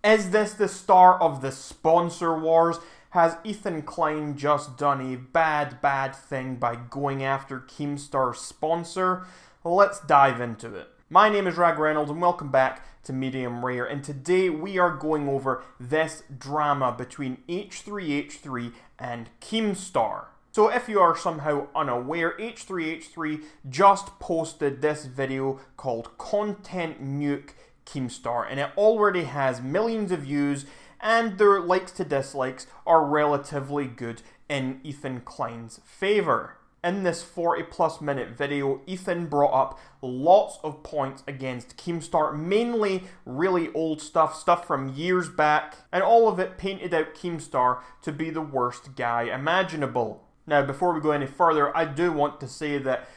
Is this the start of the sponsor wars? Has Ethan Klein just done a bad thing by going after Keemstar's sponsor? Let's dive into it. My name is Rag Reynolds and welcome back to Medium Rare, and today we are going over this drama between h3h3 and Keemstar. So if you are somehow unaware, h3h3 just posted this video called Content Nuke Keemstar, and it already has millions of views, and their likes to dislikes are relatively good in Ethan Klein's favour. In this 40+ minute video, Ethan brought up lots of points against Keemstar, mainly really old stuff from years back, and all of it painted out Keemstar to be the worst guy imaginable. Now, before we go any further, I do want to say that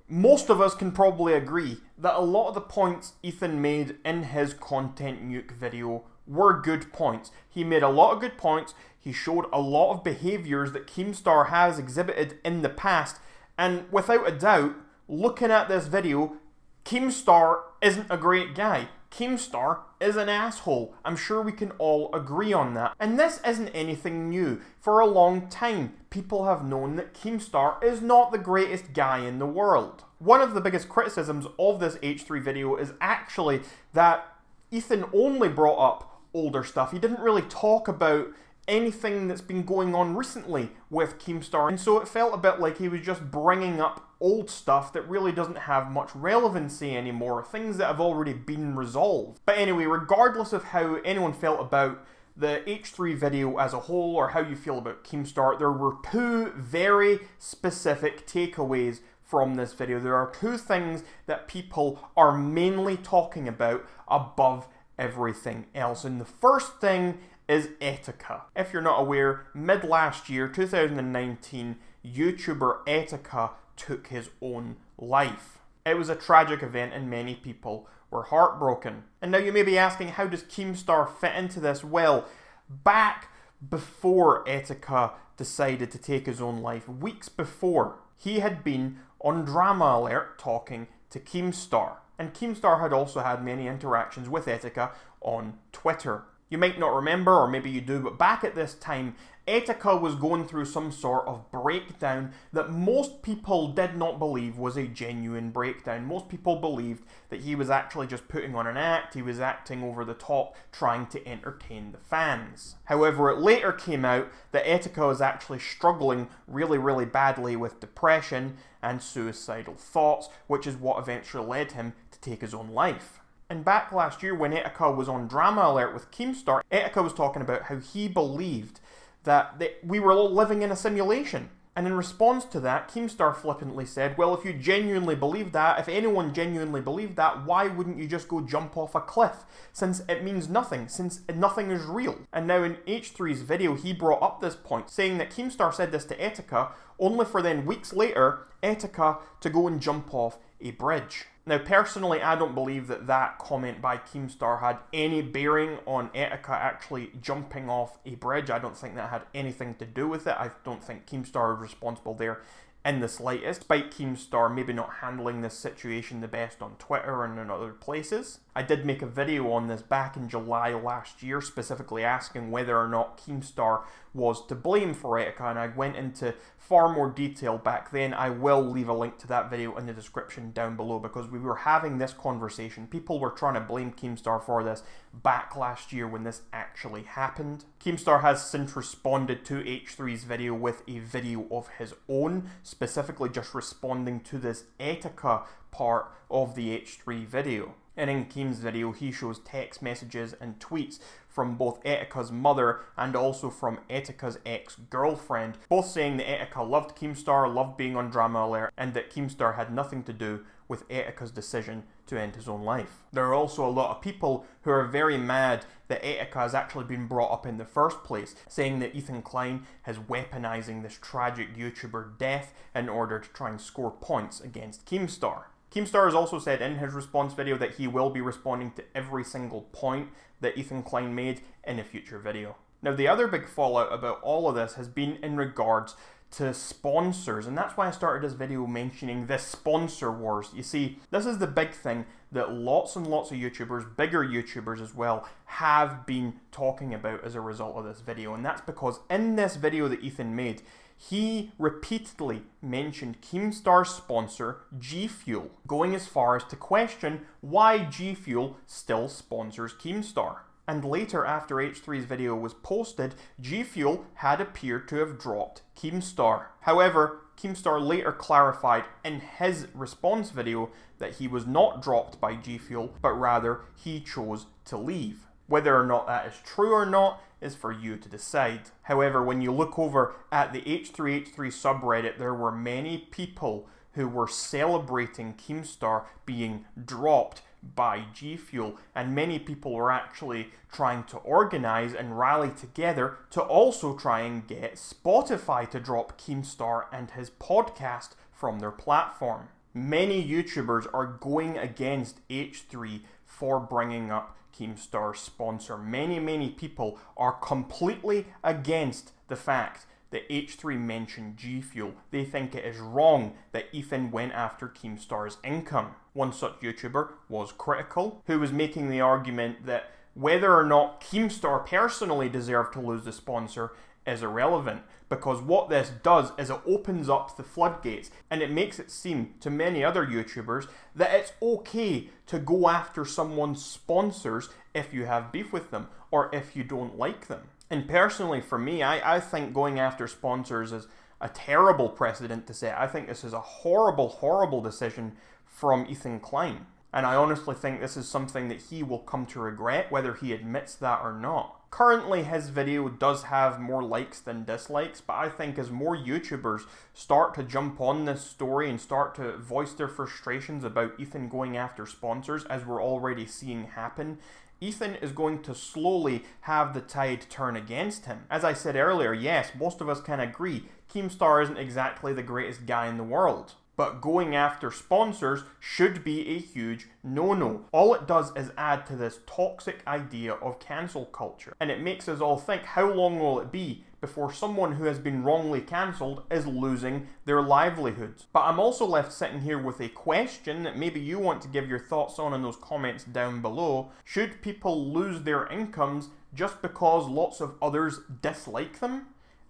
most of us can probably agree that a lot of the points Ethan made in his Content Nuke video were good points. He made a lot of good points, he showed a lot of behaviours that Keemstar has exhibited in the past, and without a doubt, looking at this video, Keemstar isn't a great guy. Keemstar is an asshole. I'm sure we can all agree on that. And this isn't anything new. For a long time, people have known that Keemstar is not the greatest guy in the world. One of the biggest criticisms of this H3 video is actually that Ethan only brought up older stuff. He didn't really talk about anything that's been going on recently with Keemstar, and so it felt a bit like he was just bringing up old stuff that really doesn't have much relevancy anymore, things that have already been resolved. But anyway, regardless of how anyone felt about the H3 video as a whole, or how you feel about Keemstar, there were two very specific takeaways from this video. There are two things that people are mainly talking about above everything else, and the first thing is Etika. If you're not aware, mid last year, 2019, YouTuber Etika took his own life. It was a tragic event and many people were heartbroken. And now you may be asking, how does Keemstar fit into this? Well, back before Etika decided to take his own life, weeks before, he had been on Drama Alert talking to Keemstar. And Keemstar had also had many interactions with Etika on Twitter. You might not remember, or maybe you do, but back at this time, Etika was going through some sort of breakdown that most people did not believe was a genuine breakdown. Most people believed that he was actually just putting on an act, he was acting over the top, trying to entertain the fans. However, it later came out that Etika was actually struggling really badly with depression and suicidal thoughts, which is what eventually led him to take his own life. And back last year when Etika was on Drama Alert with Keemstar, Etika was talking about how he believed that we were all living in a simulation. And in response to that, Keemstar flippantly said, well, if you genuinely believe that, if anyone genuinely believed that, why wouldn't you just go jump off a cliff? Since it means nothing, since nothing is real. And now in H3's video, he brought up this point, saying that Keemstar said this to Etika, only for then weeks later, Etika to go and jump off a bridge. Now, personally, I don't believe that that comment by Keemstar had any bearing on Etika actually jumping off a bridge. I don't think that had anything to do with it. I don't think Keemstar is responsible there in the slightest, despite Keemstar maybe not handling this situation the best on Twitter and in other places. I did make a video on this back in July last year, specifically asking whether or not Keemstar was to blame for Etika, and I went into far more detail back then. I will leave a link to that video in the description down below, because we were having this conversation. People were trying to blame Keemstar for this back last year when this actually happened. Keemstar has since responded to H3's video with a video of his own, specifically just responding to this Etika part of the H3 video. And in Keem's video, he shows text messages and tweets from both Etika's mother and also from Etika's ex-girlfriend, both saying that Etika loved Keemstar, loved being on Drama Alert, and that Keemstar had nothing to do with Etika's decision to end his own life. There are also a lot of people who are very mad that Etika has actually been brought up in the first place, saying that Ethan Klein is weaponizing this tragic YouTuber death in order to try and score points against Keemstar. Keemstar has also said in his response video that he will be responding to every single point that Ethan Klein made in a future video. Now, the other big fallout about all of this has been in regards to sponsors, and that's why I started this video mentioning the sponsor wars. You see, this is the big thing that lots and lots of YouTubers, bigger YouTubers as well, have been talking about as a result of this video, and that's because in this video that Ethan made, he repeatedly mentioned Keemstar's sponsor, G Fuel, going as far as to question why G Fuel still sponsors Keemstar. And later, after H3's video was posted, G Fuel had appeared to have dropped Keemstar. However, Keemstar later clarified in his response video that he was not dropped by G Fuel, but rather he chose to leave. Whether or not that is true or not is for you to decide. However, when you look over at the h3h3 subreddit, there were many people who were celebrating Keemstar being dropped by G Fuel, and many people were actually trying to organize and rally together to also try and get Spotify to drop Keemstar and his podcast from their platform. Many YouTubers are going against H3 for bringing up Keemstar's sponsor. Many people are completely against the fact that H3 mentioned G Fuel. They think it is wrong that Ethan went after Keemstar's income. One such YouTuber was Critical, who was making the argument that whether or not Keemstar personally deserved to lose the sponsor is irrelevant, because what this does is it opens up the floodgates and it makes it seem to many other YouTubers that it's okay to go after someone's sponsors if you have beef with them or if you don't like them. And personally for me, I think going after sponsors is a terrible precedent to set. I think this is a horrible decision from Ethan Klein. And I honestly think this is something that he will come to regret, whether he admits that or not. Currently, his video does have more likes than dislikes, but I think as more YouTubers start to jump on this story and start to voice their frustrations about Ethan going after sponsors, as we're already seeing happen, Ethan is going to slowly have the tide turn against him. As I said earlier, yes, most of us can agree, Keemstar isn't exactly the greatest guy in the world. But going after sponsors should be a huge no-no. All it does is add to this toxic idea of cancel culture. And it makes us all think, how long will it be before someone who has been wrongly cancelled is losing their livelihoods? But I'm also left sitting here with a question that maybe you want to give your thoughts on in those comments down below. Should people lose their incomes just because lots of others dislike them?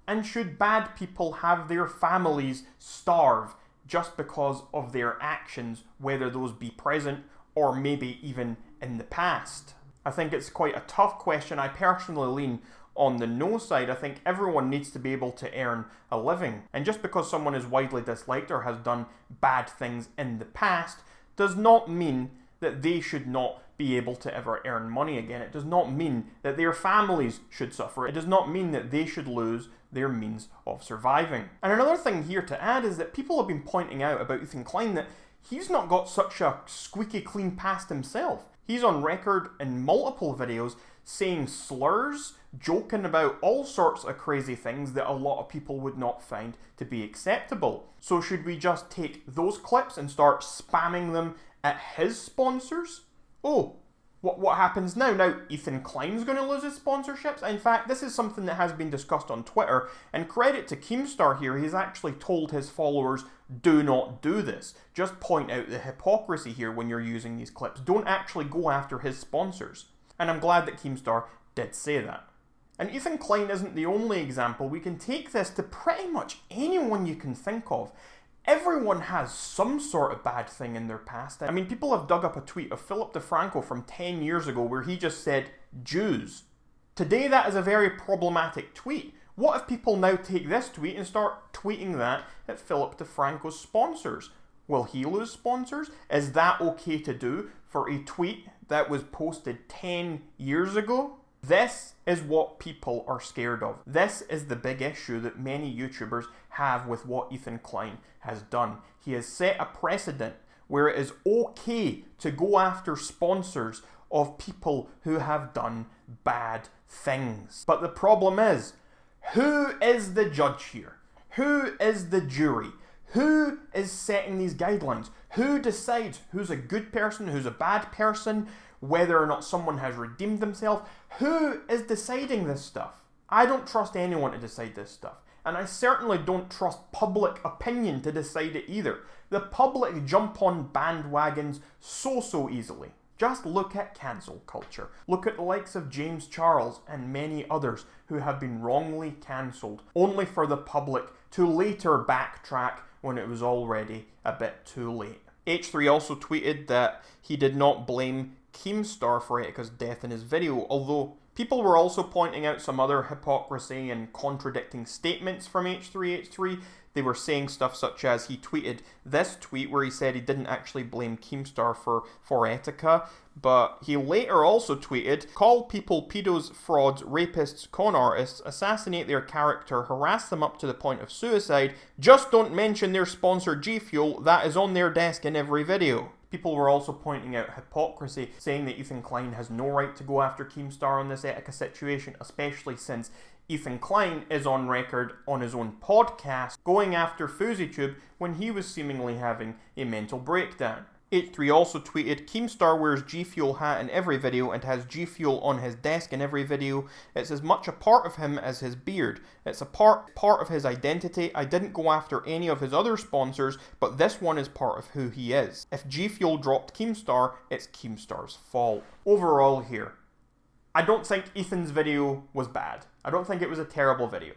And should bad people have their families starve just because of their actions, whether those be present or maybe even in the past? I think it's quite a tough question. I personally lean on the no side. I think everyone needs to be able to earn a living. And just because someone is widely disliked or has done bad things in the past does not mean that they should not be able to ever earn money again. It does not mean that their families should suffer. It does not mean that they should lose their means of surviving. And another thing here to add is that people have been pointing out about Ethan Klein that he's not got such a squeaky clean past himself. He's on record in multiple videos saying slurs, joking about all sorts of crazy things that a lot of people would not find to be acceptable. So should we just take those clips and start spamming them at his sponsors? Oh, what happens now? Now Ethan Klein's going to lose his sponsorships? In fact, this is something that has been discussed on Twitter, and credit to Keemstar here, he's actually told his followers, do not do this. Just point out the hypocrisy here when you're using these clips. Don't actually go after his sponsors. And I'm glad that Keemstar did say that. And Ethan Klein isn't the only example. We can take this to pretty much anyone you can think of. Everyone has some sort of bad thing in their past. I mean, people have dug up a tweet of Philip DeFranco from 10 years ago where he just said, Jews. Today that is a very problematic tweet. What if people now take this tweet and start tweeting that at Philip DeFranco's sponsors? Will he lose sponsors? Is that okay to do for a tweet that was posted 10 years ago? This is what people are scared of. This is the big issue that many YouTubers have with what Ethan Klein has done. He has set a precedent where it is okay to go after sponsors of people who have done bad things. But the problem is, who is the judge here? Who is the jury? Who is setting these guidelines? Who decides who's a good person, who's a bad person, whether or not someone has redeemed themselves? Who is deciding this stuff? I don't trust anyone to decide this stuff. and I certainly don't trust public opinion to decide it either. The public jump on bandwagons so easily. Just look at cancel culture. Look at the likes of James Charles and many others who have been wrongly cancelled, only for the public to later backtrack when it was already a bit too late. H3 also tweeted that he did not blame Keemstar for Etika's death in his video, although people were also pointing out some other hypocrisy and contradicting statements from h3h3. They were saying stuff such as he tweeted this tweet where he said he didn't actually blame Keemstar for Etika, but he later also tweeted, call people pedos, frauds, rapists, con artists, assassinate their character, harass them up to the point of suicide, just don't mention their sponsor G Fuel, that is on their desk in every video. People were also pointing out hypocrisy, saying that Ethan Klein has no right to go after Keemstar on this Etika situation, especially since Ethan Klein is on record on his own podcast going after FouseyTube when he was seemingly having a mental breakdown. H3 also tweeted, Keemstar wears G Fuel hat in every video and has G Fuel on his desk in every video. It's as much a part of him as his beard. It's a part of his identity. I didn't go after any of his other sponsors, but this one is part of who he is. If G Fuel dropped Keemstar, it's Keemstar's fault. Overall here, I don't think Ethan's video was bad. I don't think it was a terrible video.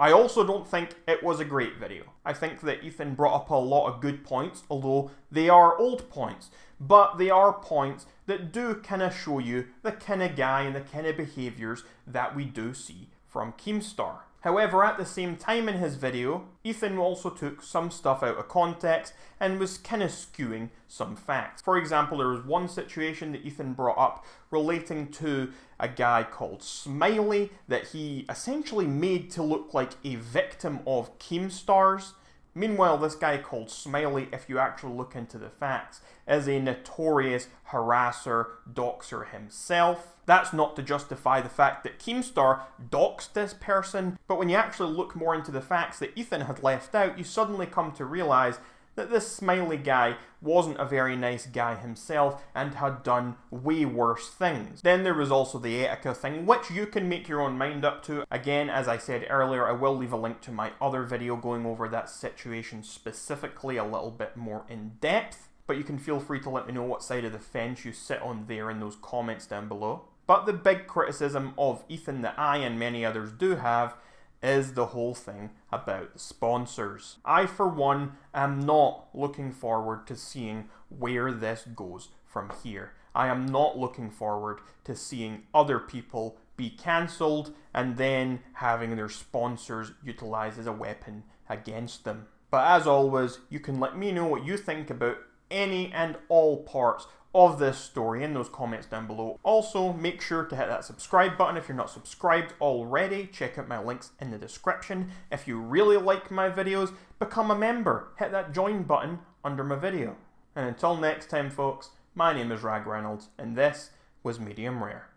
I also don't think it was a great video. I think that Ethan brought up a lot of good points, although they are old points. But they are points that do kind of show you the kind of guy and the kind of behaviours that we do see from Keemstar. However, at the same time in his video, Ethan also took some stuff out of context and was kind of skewing some facts. For example, there was one situation that Ethan brought up relating to a guy called Smiley that he essentially made to look like a victim of Keemstar's. Meanwhile, this guy called Smiley, if you actually look into the facts, is a notorious harasser, doxer himself. That's not to justify the fact that Keemstar doxed this person, but when you actually look more into the facts that Ethan had left out, you suddenly come to realise that this Smiley guy wasn't a very nice guy himself and had done way worse things. Then there was also the Etika thing, which you can make your own mind up to. Again, as I said earlier, I will leave a link to my other video going over that situation specifically a little bit more in depth, but you can feel free to let me know what side of the fence you sit on there in those comments down below. But the big criticism of Ethan that I and many others do have is the whole thing about the sponsors. I, for one, am not looking forward to seeing where this goes from here. I am not looking forward to seeing other people be cancelled and then having their sponsors utilised as a weapon against them. But as always, you can let me know what you think about any and all parts of this story in those comments down below. Also, make sure to hit that subscribe button if you're not subscribed already. Check out my links in the description. If you really like my videos, become a member. Hit that join button under my video. And until next time, folks, my name is Rag Reynolds, and this was Medium Rare.